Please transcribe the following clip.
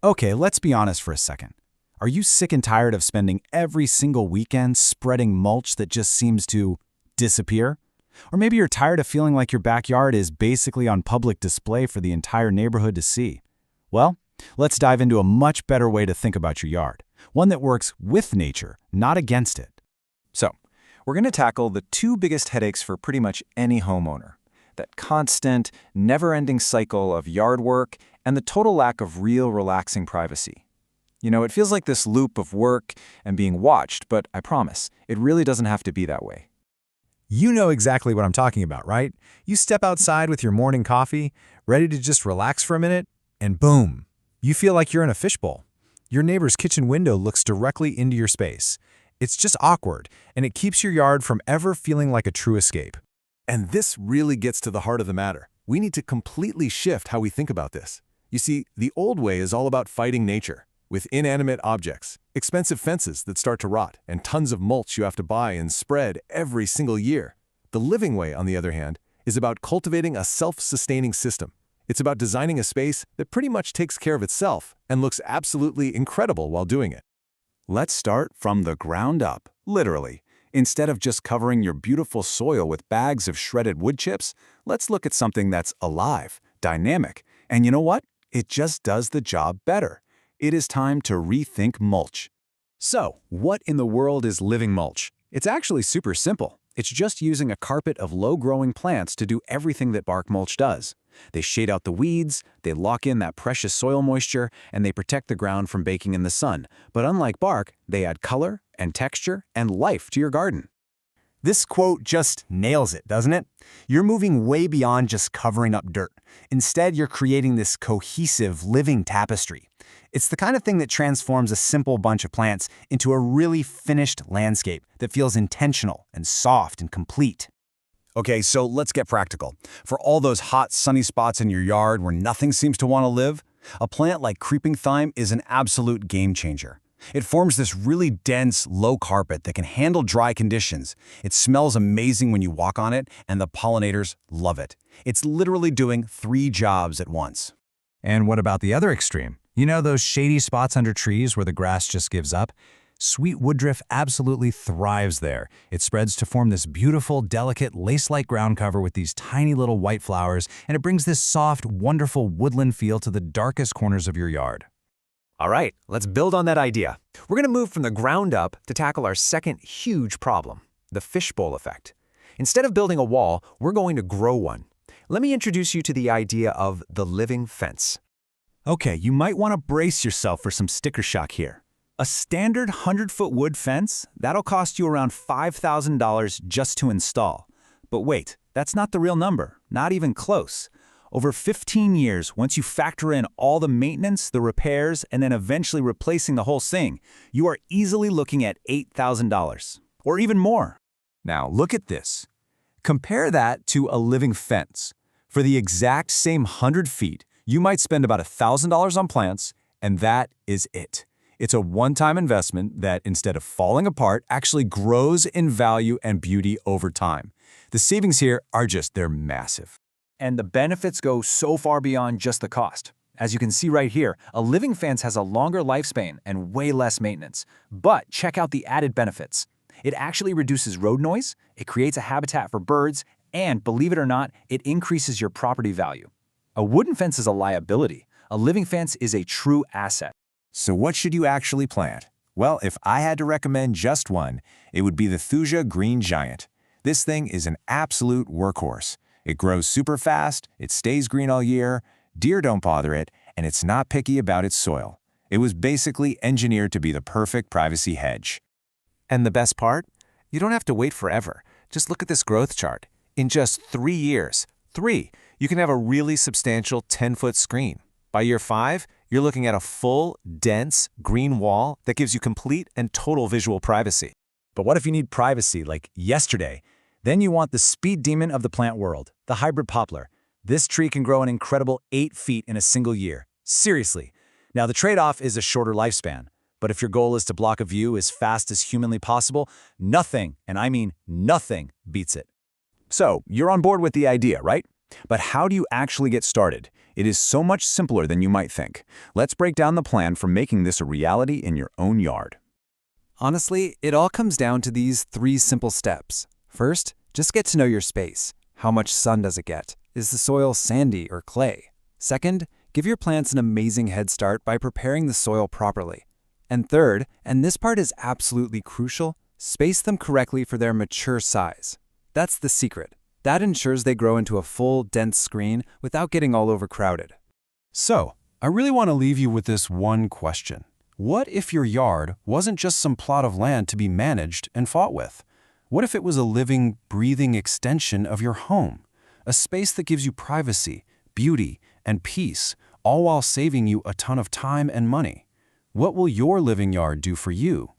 Okay, let's be honest for a second. Are you sick and tired of spending every single weekend spreading mulch that just seems to disappear? Or maybe you're tired of feeling like your backyard is basically on public display for the entire neighborhood to see. Well, let's dive into a much better way to think about your yard, one that works with nature, not against it. So, we're going to tackle the two biggest headaches for pretty much any homeowner: that constant, never-ending cycle of yard work and the total lack of real relaxing privacy. It feels like this loop of work and being watched, but I promise, it really doesn't have to be that way. You know exactly what I'm talking about, right? You step outside with your morning coffee, ready to just relax for a minute, and boom, you feel like you're in a fishbowl. Your neighbor's kitchen window looks directly into your space. It's just awkward, and it keeps your yard from ever feeling like a true escape. And this really gets to the heart of the matter. We need to completely shift how we think about this. You see, the old way is all about fighting nature, with inanimate objects, expensive fences that start to rot, and tons of mulch you have to buy and spread every single year. The living way, on the other hand, is about cultivating a self-sustaining system. It's about designing a space that pretty much takes care of itself and looks absolutely incredible while doing it. Let's start from the ground up, literally. Instead of just covering your beautiful soil with bags of shredded wood chips, let's look at something that's alive, dynamic, and you know what? It just does the job better. It is time to rethink mulch. So, what in the world is living mulch? It's actually super simple. It's just using a carpet of low-growing plants to do everything that bark mulch does. They shade out the weeds, they lock in that precious soil moisture, and they protect the ground from baking in the sun. But unlike bark, they add color and texture and life to your garden. This quote just nails it, doesn't it? You're moving way beyond just covering up dirt. Instead, you're creating this cohesive, living tapestry. It's the kind of thing that transforms a simple bunch of plants into a really finished landscape that feels intentional and soft and complete. Okay, so let's get practical. For all those hot, sunny spots in your yard where nothing seems to want to live, a plant like creeping thyme is an absolute game changer. It forms this really dense, low carpet that can handle dry conditions. It smells amazing when you walk on it, and the pollinators love it. It's literally doing 3 jobs at once. And what about the other extreme? You know those shady spots under trees where the grass just gives up? Sweet woodruff absolutely thrives there. It spreads to form this beautiful, delicate, lace-like ground cover with these tiny little white flowers, and it brings this soft, wonderful woodland feel to the darkest corners of your yard. All right, let's build on that idea. We're going to move from the ground up to tackle our second huge problem, the fishbowl effect. Instead of building a wall, we're going to grow one. Let me introduce you to the idea of the living fence. Okay, you might want to brace yourself for some sticker shock here. A standard 100-foot wood fence, that'll cost you around $5,000 just to install. But wait, that's not the real number, not even close. Over 15 years, once you factor in all the maintenance, the repairs, and then eventually replacing the whole thing, you are easily looking at $8,000, or even more. Now, look at this. Compare that to a living fence. For the exact same 100 feet, you might spend about $1,000 on plants, and that is it. It's a one-time investment that, instead of falling apart, actually grows in value and beauty over time. The savings here are they're massive. And the benefits go so far beyond just the cost. As you can see right here, a living fence has a longer lifespan and way less maintenance. But check out the added benefits. It actually reduces road noise, it creates a habitat for birds, and believe it or not, it increases your property value. A wooden fence is a liability. A living fence is a true asset. So what should you actually plant? Well, if I had to recommend just one, it would be the Thuja Green Giant. This thing is an absolute workhorse. It grows super fast, it stays green all year, deer don't bother it, and it's not picky about its soil. It was basically engineered to be the perfect privacy hedge. And the best part? You don't have to wait forever. Just look at this growth chart. In just 3 years, you can have a really substantial 10-foot screen. By year 5, you're looking at a full, dense, green wall that gives you complete and total visual privacy. But what if you need privacy like yesterday? Then you want the speed demon of the plant world, the hybrid poplar. This tree can grow an incredible 8 feet in a single year. Seriously. Now, the trade-off is a shorter lifespan. But if your goal is to block a view as fast as humanly possible, nothing, and I mean nothing, beats it. So, you're on board with the idea, right? But how do you actually get started? It is so much simpler than you might think. Let's break down the plan for making this a reality in your own yard. Honestly, it all comes down to these 3 simple steps. First, just get to know your space. How much sun does it get? Is the soil sandy or clay? Second, give your plants an amazing head start by preparing the soil properly. And third, and this part is absolutely crucial, space them correctly for their mature size. That's the secret. That ensures they grow into a full, dense screen without getting all overcrowded. So, I really want to leave you with this one question. What if your yard wasn't just some plot of land to be managed and fought with? What if it was a living, breathing extension of your home? A space that gives you privacy, beauty, and peace, all while saving you a ton of time and money. What will your living yard do for you?